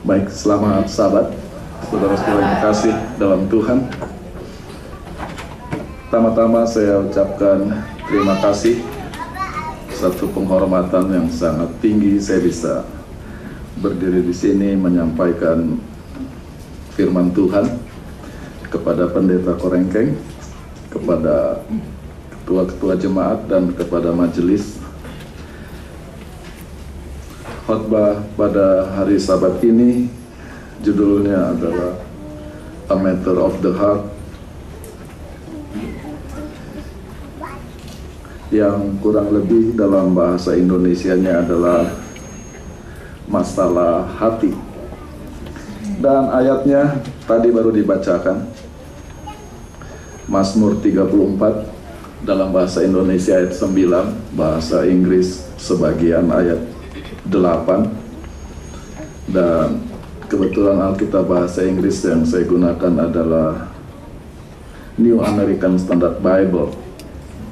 Baik, selamat sahabat, saudara-saudara yang kasih dalam Tuhan. Pertama-tama saya ucapkan terima kasih, satu penghormatan yang sangat tinggi saya bisa berdiri di sini menyampaikan firman Tuhan kepada Pendeta Korengkeng, kepada ketua-ketua jemaat dan kepada majelis. Khotbah pada hari Sabat ini judulnya adalah A Matter of the Heart, yang kurang lebih dalam bahasa Indonesianya adalah masalah hati. Dan ayatnya tadi baru dibacakan, Mazmur 34 dalam bahasa Indonesia ayat 9, bahasa Inggris sebagian ayat 8, dan kebetulan Alkitab bahasa Inggris yang saya gunakan adalah New American Standard Bible,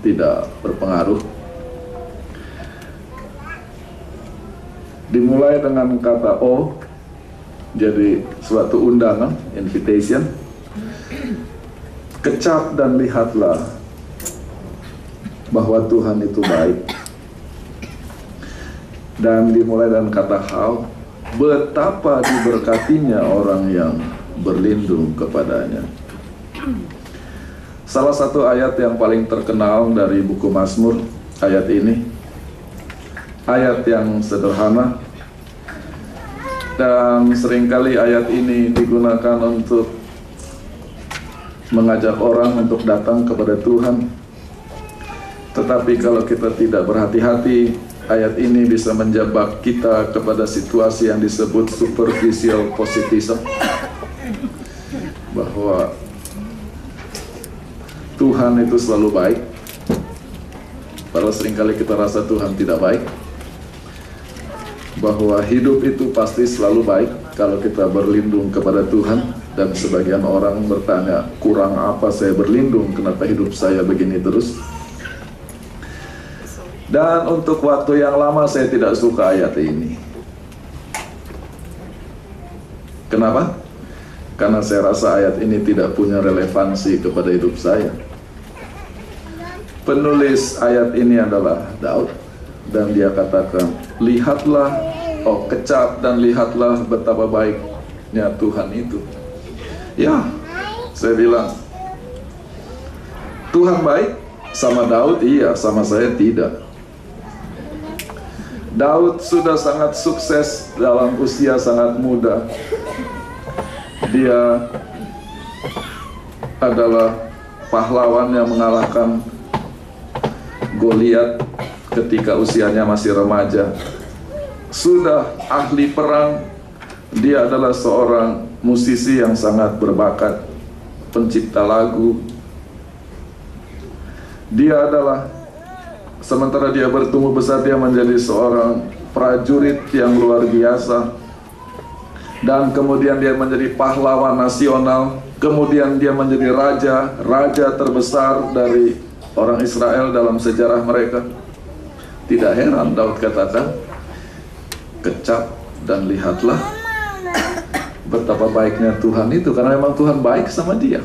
tidak berpengaruh. Dimulai dengan kata O, jadi suatu undangan, invitation. Kecap dan lihatlah bahwa Tuhan itu baik. Dan dimulai dengan kata how, betapa diberkatinya orang yang berlindung kepadanya. Salah satu ayat yang paling terkenal dari buku Mazmur, ayat ini, ayat yang sederhana, dan seringkali ayat ini digunakan untuk mengajak orang untuk datang kepada Tuhan. Tetapi kalau kita tidak berhati-hati, ayat ini bisa menjebak kita kepada situasi yang disebut superficial positivism, bahwa Tuhan itu selalu baik, padahal seringkali kita rasa Tuhan tidak baik. Bahwa hidup itu pasti selalu baik kalau kita berlindung kepada Tuhan. Dan sebagian orang bertanya, kurang apa saya berlindung, kenapa hidup saya begini terus? Dan untuk waktu yang lama saya tidak suka ayat ini. Kenapa? Karena saya rasa ayat ini tidak punya relevansi kepada hidup saya. Penulis ayat ini adalah Daud, dan dia katakan, lihatlah, kecap dan lihatlah betapa baiknya Tuhan itu. Ya, saya bilang, Tuhan baik sama Daud? Iya, sama saya tidak. Daud sudah sangat sukses dalam usia sangat muda. Dia adalah pahlawan yang mengalahkan Goliat ketika usianya masih remaja. Sudah ahli perang. Dia adalah seorang musisi yang sangat berbakat, pencipta lagu. Dia adalah, sementara dia bertumbuh besar, dia menjadi seorang prajurit yang luar biasa. Dan kemudian dia menjadi pahlawan nasional. Kemudian dia menjadi raja terbesar dari orang Israel dalam sejarah mereka. Tidak heran Daud katakan, kecap dan lihatlah betapa baiknya Tuhan itu, karena memang Tuhan baik sama dia.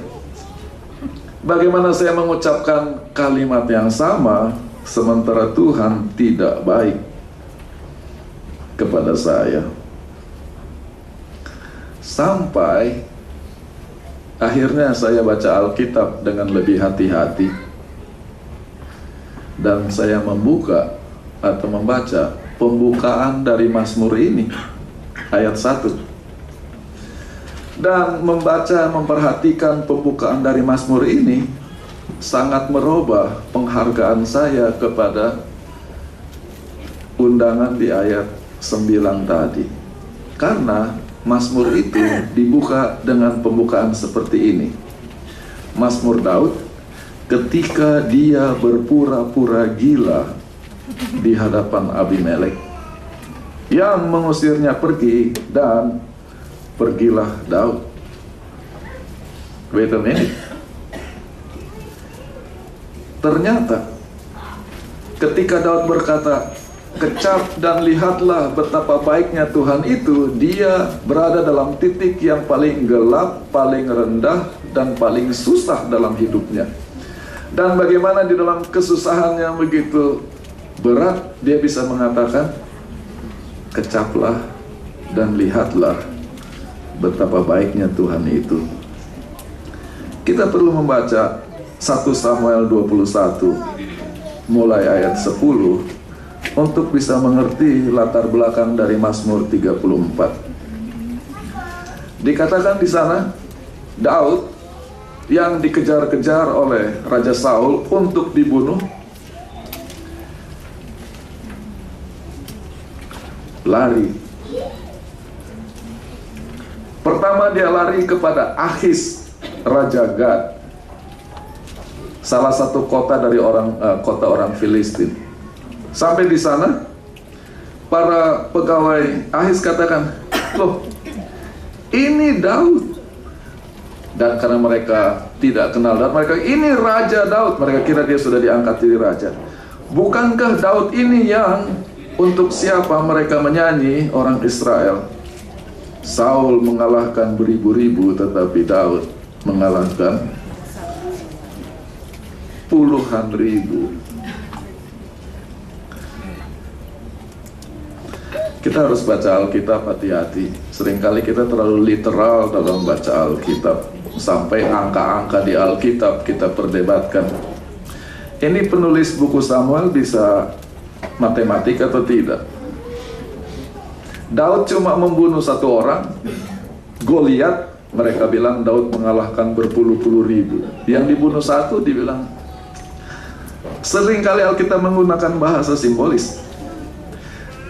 Bagaimana saya mengucapkan kalimat yang sama sementara Tuhan tidak baik kepada saya? Sampai akhirnya saya baca Alkitab dengan lebih hati-hati, dan saya membuka atau membaca pembukaan dari Mazmur ini, ayat 1. Dan memperhatikan pembukaan dari Mazmur ini sangat merubah penghargaan saya kepada undangan di ayat 9 tadi. Karena Mazmur itu dibuka dengan pembukaan seperti ini. Mazmur Daud ketika dia berpura-pura gila di hadapan Abimelek yang mengusirnya pergi, dan pergilah Daud. Wait a minute. Ternyata ketika Daud berkata, kecap dan lihatlah betapa baiknya Tuhan itu. Dia berada dalam titik yang paling gelap, paling rendah, dan paling susah dalam hidupnya. Dan bagaimana di dalam kesusahan yang begitu berat, dia bisa mengatakan, kecaplah dan lihatlah betapa baiknya Tuhan itu. Kita perlu membaca 1 Samuel 21 mulai ayat 10 untuk bisa mengerti latar belakang dari Mazmur 34. Dikatakan di sana, Daud yang dikejar-kejar oleh Raja Saul untuk dibunuh, lari. Pertama dia lari kepada Achis, Raja Gad, salah satu kota dari kota orang Filistin. Sampai di sana, para pegawai Achis katakan, loh, ini Daud. Dan karena mereka tidak kenal Daud, mereka, ini Raja Daud. Mereka kira dia sudah diangkat jadi raja. Bukankah Daud ini yang untuk siapa mereka menyanyi, orang Israel? Saul mengalahkan beribu-ribu, tetapi Daud mengalahkan puluhan ribu. Kita harus baca Alkitab hati-hati. Seringkali kita terlalu literal dalam baca Alkitab, sampai angka-angka di Alkitab kita perdebatkan. Ini penulis buku Samuel bisa matematik atau tidak? Daud cuma membunuh satu orang, Goliat, mereka bilang Daud mengalahkan berpuluh-puluh ribu. Yang dibunuh satu dibilang. Seringkali Alkitab menggunakan bahasa simbolis.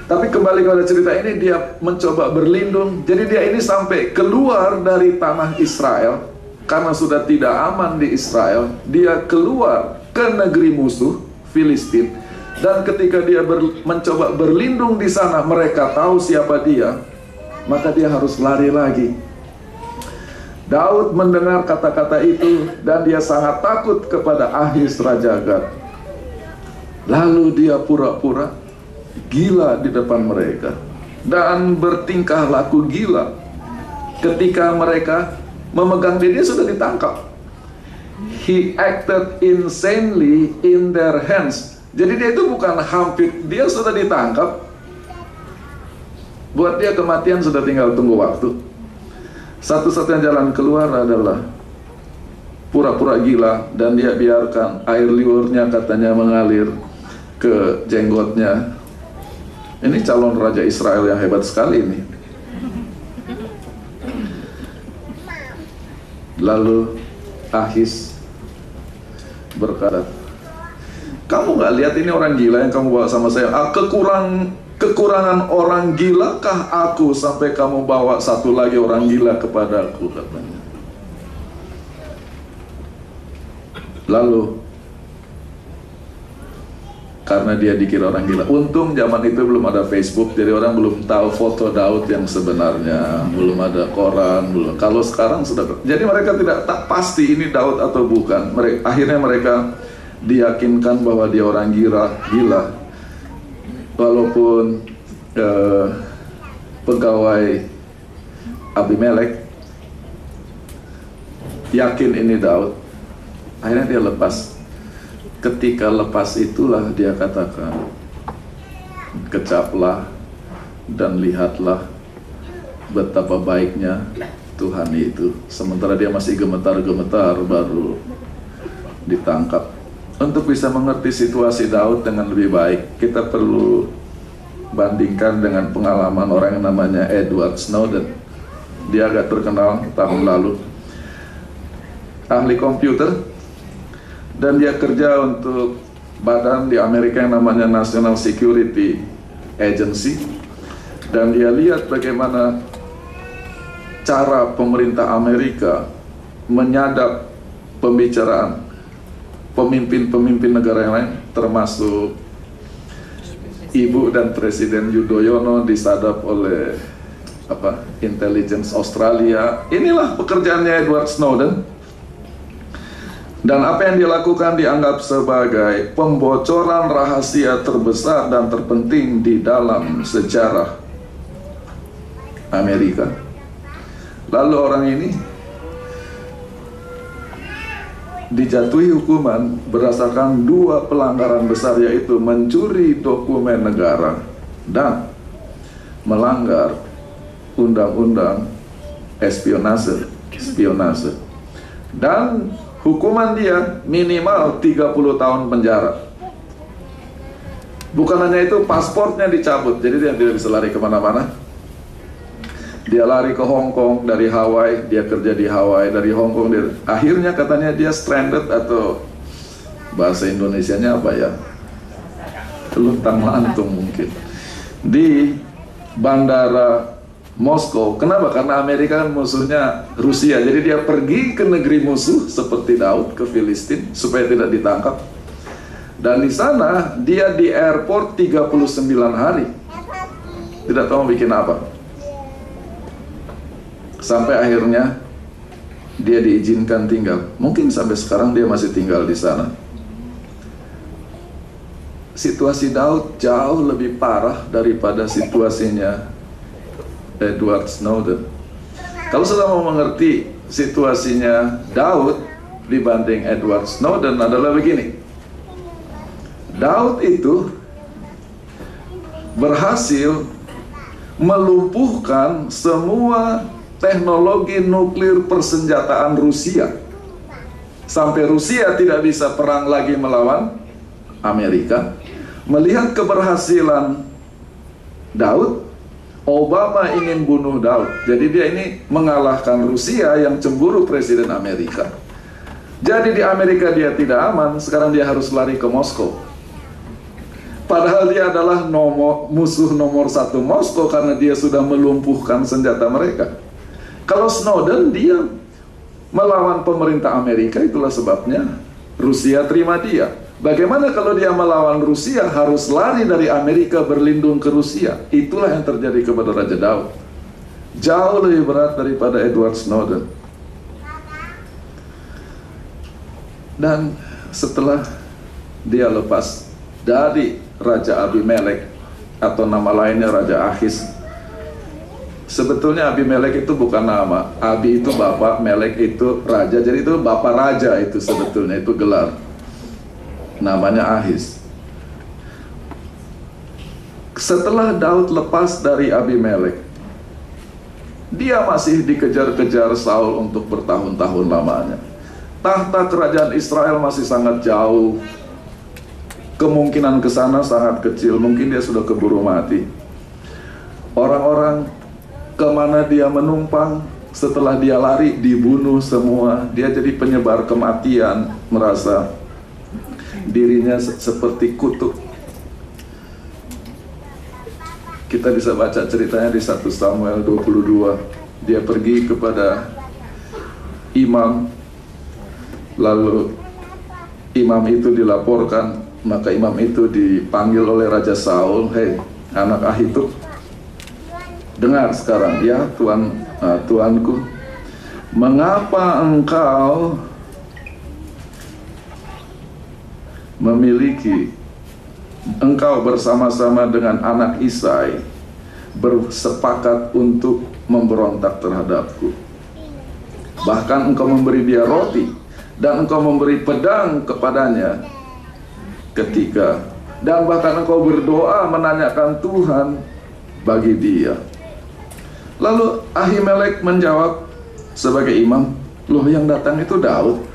Tapi kembali kepada cerita ini, dia mencoba berlindung. Jadi dia ini sampai keluar dari tanah Israel, karena sudah tidak aman di Israel. Dia keluar ke negeri musuh, Filistin. Dan ketika dia mencoba berlindung di sana, mereka tahu siapa dia, maka dia harus lari lagi. Daud mendengar kata-kata itu, dan dia sangat takut kepada Achis Raja Gad. Lalu dia pura-pura gila di depan mereka dan bertingkah laku gila. Ketika mereka memegang dia sudah ditangkap. He acted insanely in their hands. Jadi dia itu bukan hampir, dia sudah ditangkap. Buat dia kematian sudah tinggal tunggu waktu. Satu-satunya jalan keluar adalah pura-pura gila, dan dia biarkan air liurnya katanya mengalir ke jenggotnya. Ini calon raja Israel yang hebat sekali ini. Lalu Achis berkata, kamu nggak lihat ini orang gila yang kamu bawa sama saya? Kekurangan orang gila kah aku sampai kamu bawa satu lagi orang gila kepadaku, katanya. Lalu karena dia dikira orang gila. Untung zaman itu belum ada Facebook, jadi orang belum tahu foto Daud yang sebenarnya, belum ada koran, belum. Kalau sekarang sudah. Jadi mereka tak pasti ini Daud atau bukan. Akhirnya mereka diyakinkan bahwa dia orang gila. Walaupun pegawai Abimelek yakin ini Daud, akhirnya dia lepas. Ketika lepas itulah dia katakan, kecaplah dan lihatlah betapa baiknya Tuhan itu. Sementara dia masih gemetar-gemetar baru ditangkap. Untuk bisa mengerti situasi Daud dengan lebih baik, kita perlu bandingkan dengan pengalaman orang yang namanya Edward Snowden. Dia agak terkenal tahun lalu, ahli komputer, dan dia kerja untuk badan di Amerika yang namanya National Security Agency. Dan dia lihat bagaimana cara pemerintah Amerika menyadap pembicaraan pemimpin-pemimpin negara yang lain, termasuk Ibu dan Presiden Yudhoyono disadap oleh intelligence Australia. Inilah pekerjaannya Edward Snowden. Dan apa yang dilakukan dianggap sebagai pembocoran rahasia terbesar dan terpenting di dalam sejarah Amerika. Lalu orang ini dijatuhi hukuman berdasarkan 2 pelanggaran besar, yaitu mencuri dokumen negara dan melanggar undang-undang espionase. Dan hukuman dia minimal 30 tahun penjara. Bukan hanya itu, pasportnya dicabut, jadi dia tidak bisa lari kemana-mana. Dia lari ke Hong Kong dari Hawaii, dia kerja di Hawaii, dari Hong Kong akhirnya katanya dia stranded, atau bahasa Indonesianya apa ya, luntang lantung mungkin, di bandara Moskow. Kenapa? Karena Amerika kan musuhnya Rusia, jadi dia pergi ke negeri musuh seperti Daud ke Filistin supaya tidak ditangkap. Dan di sana dia di airport 39 hari, tidak tahu bikin apa. Sampai akhirnya dia diizinkan tinggal. Mungkin sampai sekarang dia masih tinggal di sana. Situasi Daud jauh lebih parah daripada situasinya Edward Snowden. Kalau sudah mau mengerti situasinya Daud dibanding Edward Snowden adalah begini. Daud itu berhasil melumpuhkan semua teknologi nuklir persenjataan Rusia, sampai Rusia tidak bisa perang lagi melawan Amerika. Melihat keberhasilan Daud, Obama ingin bunuh Daud. Jadi dia ini mengalahkan Rusia yang cemburu Presiden Amerika. Jadi di Amerika dia tidak aman, sekarang dia harus lari ke Moskow. Padahal dia adalah musuh nomor 1 Moskow karena dia sudah melumpuhkan senjata mereka. Kalau Snowden, dia melawan pemerintah Amerika, itulah sebabnya Rusia terima dia. Bagaimana kalau dia melawan Rusia, harus lari dari Amerika berlindung ke Rusia? Itulah yang terjadi kepada Raja Daud. Jauh lebih berat daripada Edward Snowden. Dan setelah dia lepas dari Raja Abimelek, atau nama lainnya Raja Akhis. Sebetulnya Abimelek itu bukan nama. Abi itu bapak, Melek itu raja. Jadi itu bapak raja, itu sebetulnya, itu gelar. Namanya Ahis. Setelah Daud lepas dari Abimelek, dia masih dikejar-kejar Saul untuk bertahun-tahun lamanya. Tahta kerajaan Israel masih sangat jauh. Kemungkinan ke sana sangat kecil. Mungkin dia sudah keburu mati. Orang-orang kemana dia menumpang, setelah dia lari dibunuh semua. Dia jadi penyebar kematian, merasa dirinya seperti kutuk. Kita bisa baca ceritanya di 1 Samuel 22. Dia pergi kepada imam, lalu imam itu dilaporkan, maka imam itu dipanggil oleh Raja Saul. Hei, anak Ahitub, dengar sekarang ya tuanku, mengapa engkau engkau bersama-sama dengan anak Isai bersepakat untuk memberontak terhadapku. Bahkan engkau memberi dia roti dan engkau memberi pedang kepadanya dan bahkan engkau berdoa menanyakan Tuhan bagi dia. Lalu Ahimelek menjawab sebagai imam, loh, yang datang itu Daud.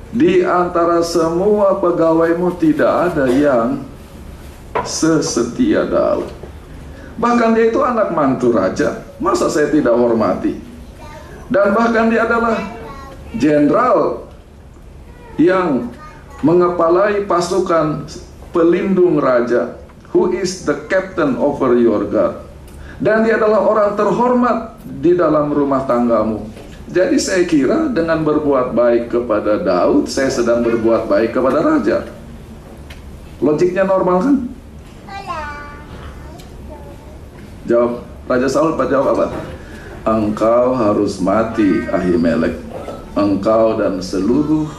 Di antara semua pegawaimu tidak ada yang sesetia Daud. Bahkan dia itu anak mantu raja, masa saya tidak hormati? Dan bahkan dia adalah jenderal yang mengepalai pasukan pelindung raja, who is the captain over your guard. Dan dia adalah orang terhormat di dalam rumah tanggamu. Jadi saya kira dengan berbuat baik kepada Daud, saya sedang berbuat baik kepada raja. Logiknya normal kan? Jawab Raja Saul, jawab apa? Engkau harus mati, Ahimelek. engkau dan seluruh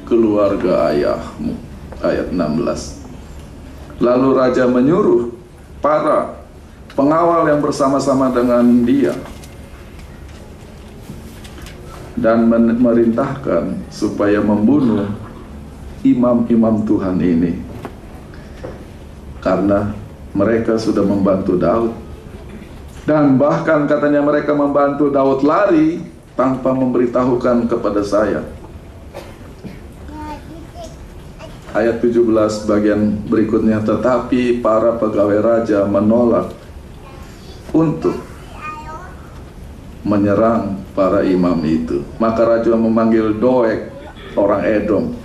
keluarga ayahmu. Ayat 16. Lalu raja menyuruh para pengawal yang bersama-sama dengan dia dan memerintahkan supaya membunuh imam-imam Tuhan ini, karena mereka sudah membantu Daud. Dan bahkan katanya mereka membantu Daud lari tanpa memberitahukan kepada saya. Ayat 17 bagian berikutnya, tetapi para pegawai raja menolak untuk menyerang para imam itu. Maka raja memanggil Doeg, orang Edom.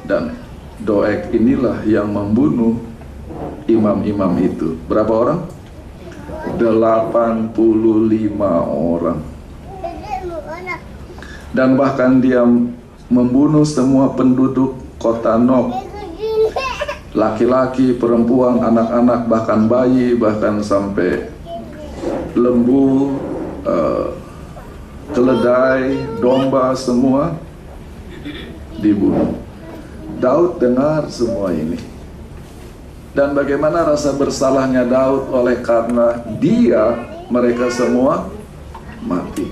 Dan Doeg inilah yang membunuh imam-imam itu. Berapa orang? 85 orang. Dan bahkan dia membunuh semua penduduk kota Nob, laki-laki, perempuan, anak-anak, bahkan bayi, bahkan sampai lembu, keledai, domba, semua dibunuh. Daud dengar semua ini. Dan bagaimana rasa bersalahnya Daud oleh karena mereka semua mati.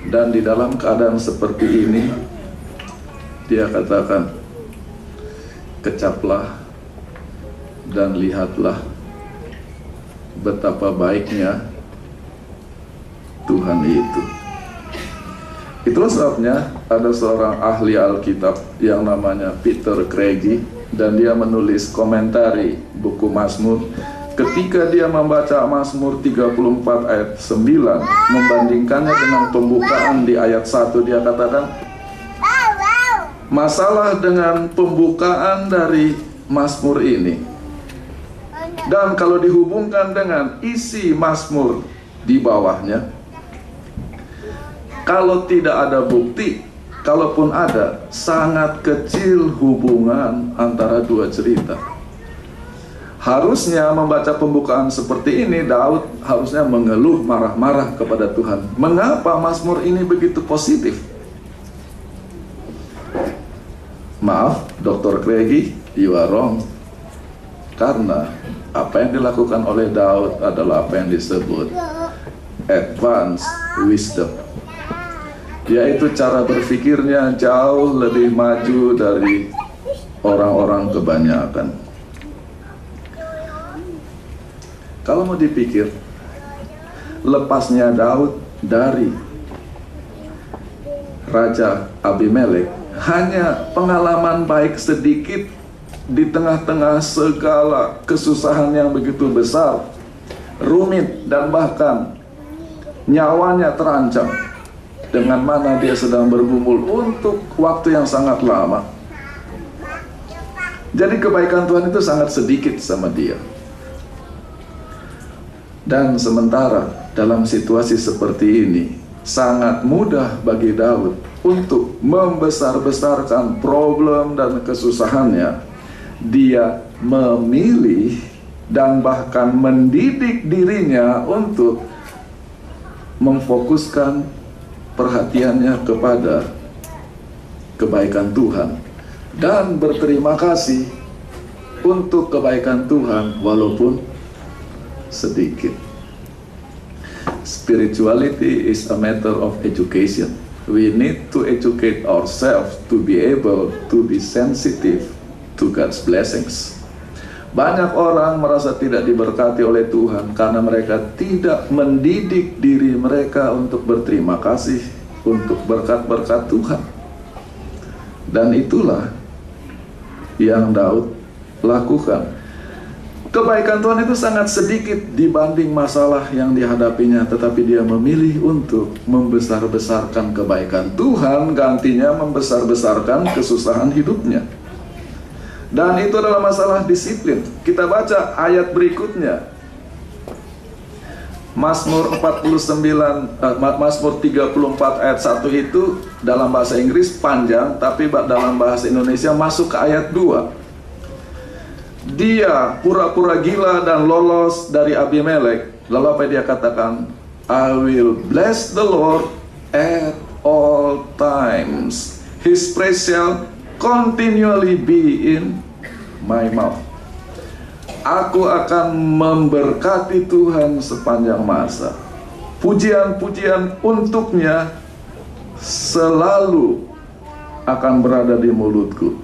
Dan di dalam keadaan seperti ini, dia katakan, kecaplah dan lihatlah betapa baiknya Tuhan itu. Itulah sebabnya ada seorang ahli Alkitab yang namanya Peter Craigie, dan dia menulis komentari buku Mazmur. Ketika dia membaca Mazmur 34 ayat 9, membandingkannya dengan pembukaan di ayat 1, dia katakan, masalah dengan pembukaan dari Mazmur ini, dan kalau dihubungkan dengan isi Mazmur di bawahnya, kalau tidak ada bukti, kalaupun ada, sangat kecil hubungan antara dua cerita. Harusnya membaca pembukaan seperti ini, Daud harusnya mengeluh marah-marah kepada Tuhan. Mengapa Mazmur ini begitu positif? Maaf, Dr. Craigie, you are wrong. Karena apa yang dilakukan oleh Daud adalah apa yang disebut advanced wisdom, yaitu cara berpikirnya jauh lebih maju dari orang-orang kebanyakan. Kalau mau dipikir, lepasnya Daud dari Raja Abimelek hanya pengalaman baik sedikit di tengah-tengah segala kesusahan yang begitu besar, rumit, dan bahkan nyawanya terancam, dengan mana dia sedang bergumul untuk waktu yang sangat lama. Jadi kebaikan Tuhan itu sangat sedikit sama dia. Dan sementara dalam situasi seperti ini, sangat mudah bagi Daud untuk membesar-besarkan problem dan kesusahannya. Dia memilih dan bahkan mendidik dirinya untuk memfokuskan perhatiannya kepada kebaikan Tuhan dan berterima kasih untuk kebaikan Tuhan walaupun sedikit. Spirituality is a matter of education. We need to educate ourselves to be able to be sensitive to God's blessings. Banyak orang merasa tidak diberkati oleh Tuhan karena mereka tidak mendidik diri mereka untuk berterima kasih untuk berkat-berkat Tuhan. Dan itulah yang Daud lakukan. Kebaikan Tuhan itu sangat sedikit dibanding masalah yang dihadapinya, tetapi dia memilih untuk membesar-besarkan kebaikan Tuhan, gantinya membesar-besarkan kesusahan hidupnya. Dan itu adalah masalah disiplin. Kita baca ayat berikutnya. Mazmur 34 ayat 1 itu dalam bahasa Inggris panjang, tapi dalam bahasa Indonesia masuk ke ayat 2. Dia pura-pura gila dan lolos dari Abimelek. Lalu apa dia katakan? I will bless the Lord at all times. His praise shall continually be in my mouth. Aku akan memberkati Tuhan sepanjang masa. Pujian-pujian untuknya selalu akan berada di mulutku.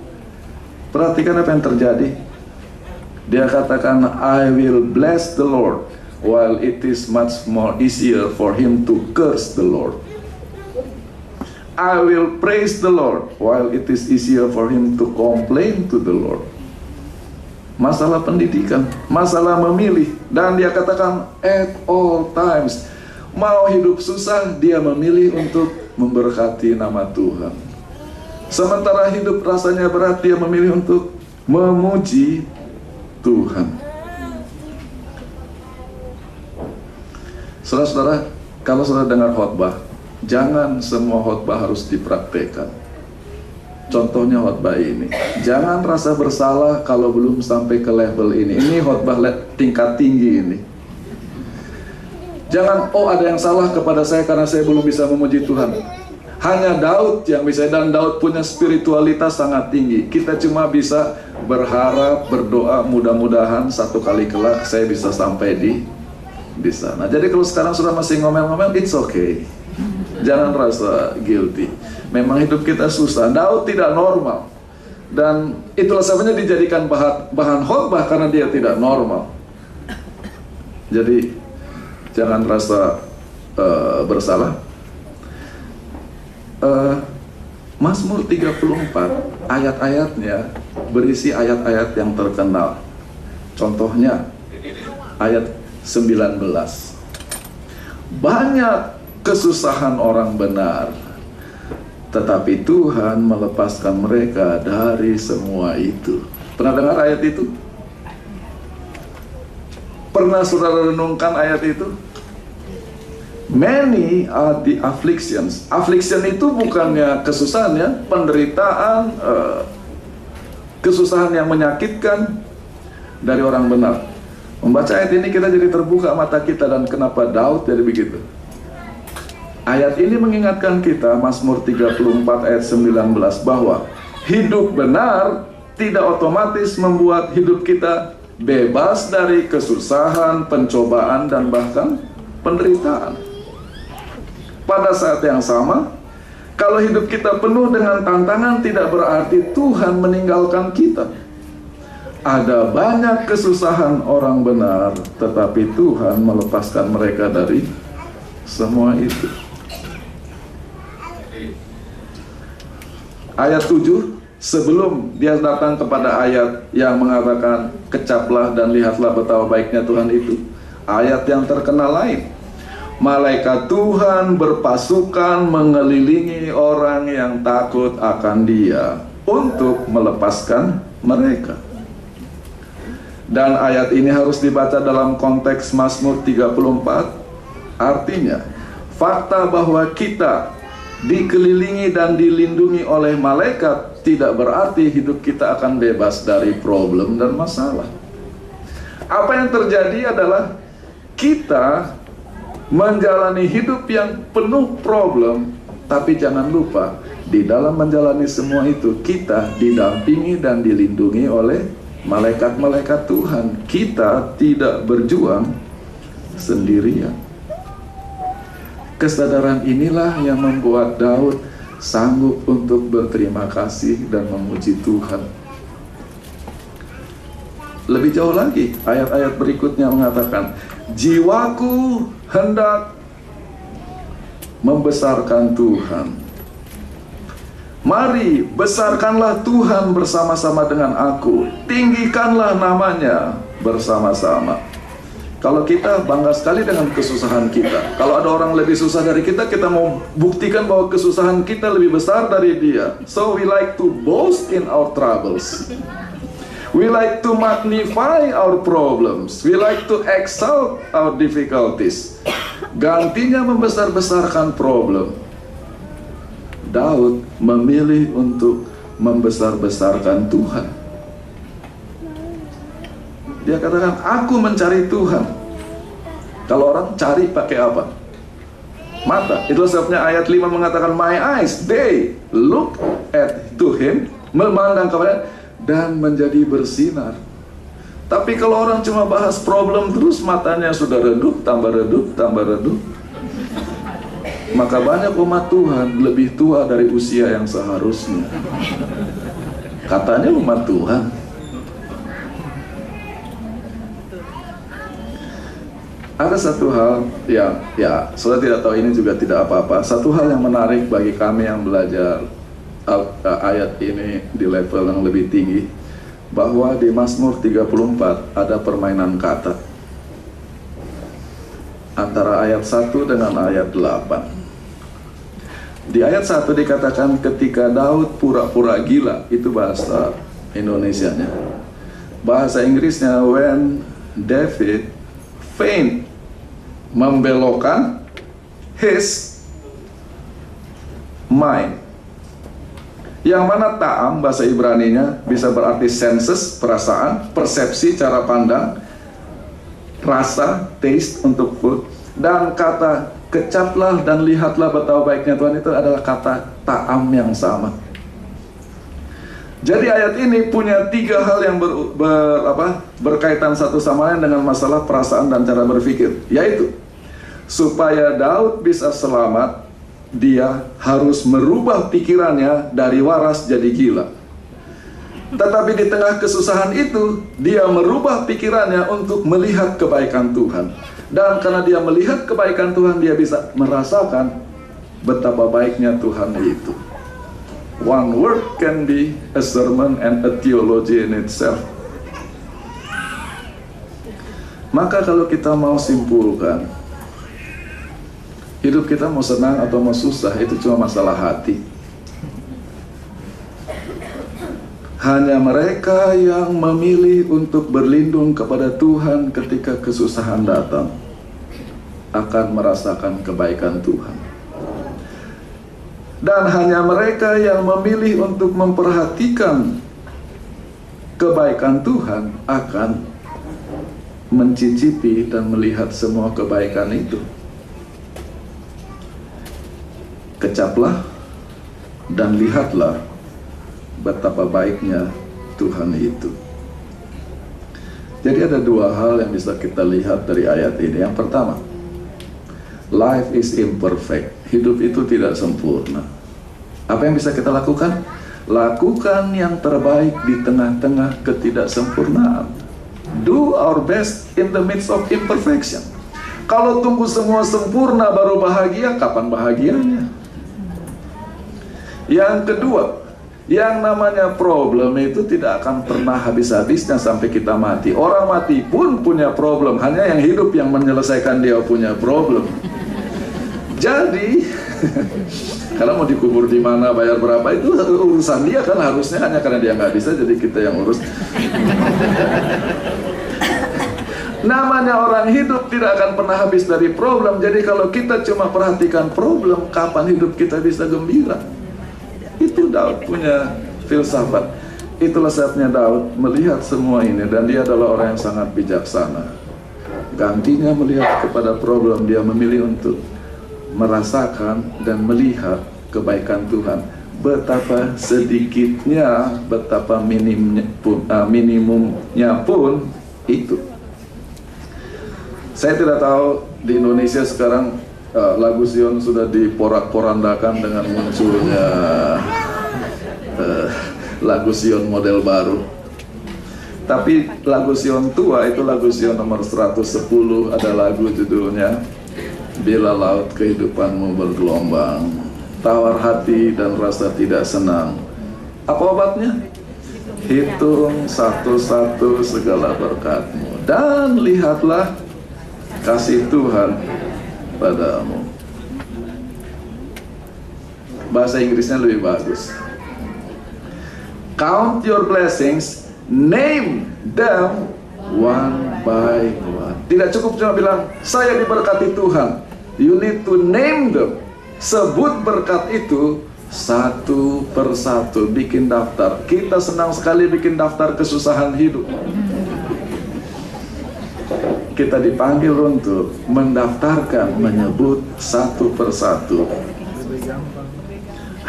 Perhatikan apa yang terjadi. Dia katakan, I will bless the Lord, while it is much more easier for him to curse the Lord. I will praise the Lord, while it is easier for him to complain to the Lord. Masalah pendidikan, masalah memilih. Dan dia katakan, at all times. Mau hidup susah, dia memilih untuk memberkati nama Tuhan. Sementara hidup rasanya berat, dia memilih untuk memuji Tuhan. Saudara-saudara, kalau saudara dengar khotbah, jangan semua khotbah harus dipraktekkan. Contohnya khotbah ini, jangan rasa bersalah kalau belum sampai ke level ini. Ini khotbah tingkat tinggi ini. Jangan, oh ada yang salah kepada saya karena saya belum bisa memuji Tuhan. Hanya Daud yang bisa, dan Daud punya spiritualitas sangat tinggi. Kita cuma bisa berharap, berdoa, mudah-mudahan satu kali kelak saya bisa sampai di sana. Jadi kalau sekarang sudah masih ngomel-ngomel, it's okay. Jangan rasa guilty. Memang hidup kita susah. Daud tidak normal. Dan itulah sebabnya dijadikan bahan khotbah, karena dia tidak normal. Jadi jangan rasa bersalah. Mazmur 34 ayat-ayatnya berisi ayat-ayat yang terkenal. Contohnya ayat 19. Banyak kesusahan orang benar, tetapi Tuhan melepaskan mereka dari semua itu. Pernah dengar ayat itu? Pernah saudara renungkan ayat itu? Many are the afflictions. Affliction itu bukannya kesusahan ya, penderitaan, kesusahan yang menyakitkan dari orang benar. Membaca ayat ini kita jadi terbuka mata kita, dan kenapa Daud jadi begitu. Ayat ini mengingatkan kita, Mazmur 34 ayat 19, bahwa hidup benar tidak otomatis membuat hidup kita bebas dari kesusahan, pencobaan, dan bahkan penderitaan. Pada saat yang sama, kalau hidup kita penuh dengan tantangan, tidak berarti Tuhan meninggalkan kita. Ada banyak kesusahan orang benar, tetapi Tuhan melepaskan mereka dari semua itu. Ayat 7, sebelum dia datang kepada ayat yang mengatakan kecaplah dan lihatlah betapa baiknya Tuhan itu, ayat yang terkenal lain, malaikat Tuhan berpasukan mengelilingi orang yang takut akan Dia untuk melepaskan mereka. Dan ayat ini harus dibaca dalam konteks Mazmur 34. Artinya, fakta bahwa kita dikelilingi dan dilindungi oleh malaikat tidak berarti hidup kita akan bebas dari problem dan masalah. Apa yang terjadi adalah kita menjalani hidup yang penuh problem, tapi jangan lupa, di dalam menjalani semua itu kita didampingi dan dilindungi oleh malaikat-malaikat Tuhan. Kita tidak berjuang sendirian. Kesadaran inilah yang membuat Daud sanggup untuk berterima kasih dan memuji Tuhan. Lebih jauh lagi, ayat-ayat berikutnya mengatakan, jiwaku hendak membesarkan Tuhan. Mari besarkanlah Tuhan bersama-sama dengan aku, tinggikanlah namanya bersama-sama. Kalau kita bangga sekali dengan kesusahan kita, kalau ada orang lebih susah dari kita, kita mau buktikan bahwa kesusahan kita lebih besar dari dia. So we like to boast in our troubles. We like to magnify our problems. We like to exalt our difficulties. Gantinya membesar-besarkan problem, Daud memilih untuk membesar-besarkan Tuhan. Dia katakan, aku mencari Tuhan. Kalau orang cari pakai apa? mata. Itulah sebabnya ayat 5 mengatakan, my eyes, they look at to him, memandang kepada dan menjadi bersinar. Tapi kalau orang cuma bahas problem terus, matanya sudah redup, tambah redup, tambah redup. Maka banyak umat Tuhan lebih tua dari usia yang seharusnya. Katanya umat Tuhan. Ada satu hal yang, saudara tidak tahu, ini juga tidak apa-apa. Satu hal yang menarik bagi kami yang belajar ayat ini di level yang lebih tinggi, bahwa di Mazmur 34 ada permainan kata antara ayat 1 dengan ayat 8. Di ayat 1 dikatakan ketika Daud pura-pura gila, itu bahasa Indonesianya. Bahasa Inggrisnya when David faint, membelokkan his mind. Yang mana ta'am bahasa Ibraninya bisa berarti senses, perasaan, persepsi, cara pandang, rasa, taste untuk food. Dan kata kecaplah dan lihatlah betapa baiknya Tuhan itu adalah kata ta'am yang sama. Jadi ayat ini punya 3 hal yang berkaitan satu sama lain dengan masalah perasaan dan cara berpikir, yaitu supaya Daud bisa selamat, dia harus merubah pikirannya dari waras jadi gila. Tetapi di tengah kesusahan itu, dia merubah pikirannya untuk melihat kebaikan Tuhan. Dan karena dia melihat kebaikan Tuhan, dia bisa merasakan betapa baiknya Tuhan itu. One word can be a sermon and a theology in itself. Maka kalau kita mau simpulkan, hidup kita mau senang atau mau susah, itu cuma masalah hati. Hanya mereka yang memilih untuk berlindung kepada Tuhan ketika kesusahan datang akan merasakan kebaikan Tuhan. Dan hanya mereka yang memilih untuk memperhatikan kebaikan Tuhan akan mencicipi dan melihat semua kebaikan itu. Kecaplah dan lihatlah betapa baiknya Tuhan itu. Jadi ada 2 hal yang bisa kita lihat dari ayat ini. Yang pertama, life is imperfect. Hidup itu tidak sempurna. Apa yang bisa kita lakukan? Lakukan yang terbaik di tengah-tengah ketidaksempurnaan. Do our best in the midst of imperfection. Kalau tunggu semua sempurna baru bahagia, kapan bahagianya? Yang kedua, yang namanya problem itu tidak akan pernah habis-habisnya sampai kita mati. Orang mati pun punya problem, hanya yang hidup yang menyelesaikan dia punya problem. Jadi, kalau mau dikubur di mana, bayar berapa, itu urusan dia kan, harusnya, hanya karena dia nggak bisa, jadi kita yang urus. Namanya orang hidup tidak akan pernah habis dari problem. Jadi kalau kita cuma perhatikan problem, kapan hidup kita bisa gembira? Itu Daud punya filsafat. Itulah sebabnya Daud melihat semua ini, dan dia adalah orang yang sangat bijaksana. Gantinya melihat kepada problem, dia memilih untuk merasakan dan melihat kebaikan Tuhan. Betapa sedikitnya, betapa minimumnya pun itu. Saya tidak tahu di Indonesia sekarang lagu Sion sudah diporak-porandakan dengan munculnya lagu Sion model baru. Tapi lagu Sion tua itu lagu Sion nomor 110, ada lagu judulnya Bila Laut Kehidupanmu Bergelombang, tawar hati dan rasa tidak senang. Apa obatnya? Hitung satu-satu segala berkat-Mu dan lihatlah kasih Tuhan padamu. Bahasa Inggrisnya lebih bagus. Count your blessings, name them one by one. Tidak cukup cuma bilang saya diberkati Tuhan. You need to name them. Sebut berkat itu satu persatu, bikin daftar. Kita senang sekali bikin daftar kesusahan hidup. kita dipanggil untuk mendaftarkan, menyebut satu persatu.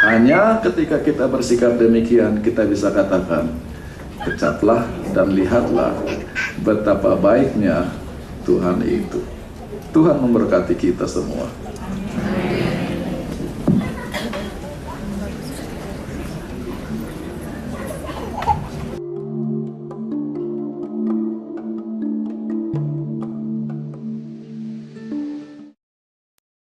Hanya ketika kita bersikap demikian, kita bisa katakan, kecaplah dan lihatlah betapa baiknya Tuhan itu. Tuhan memberkati kita semua.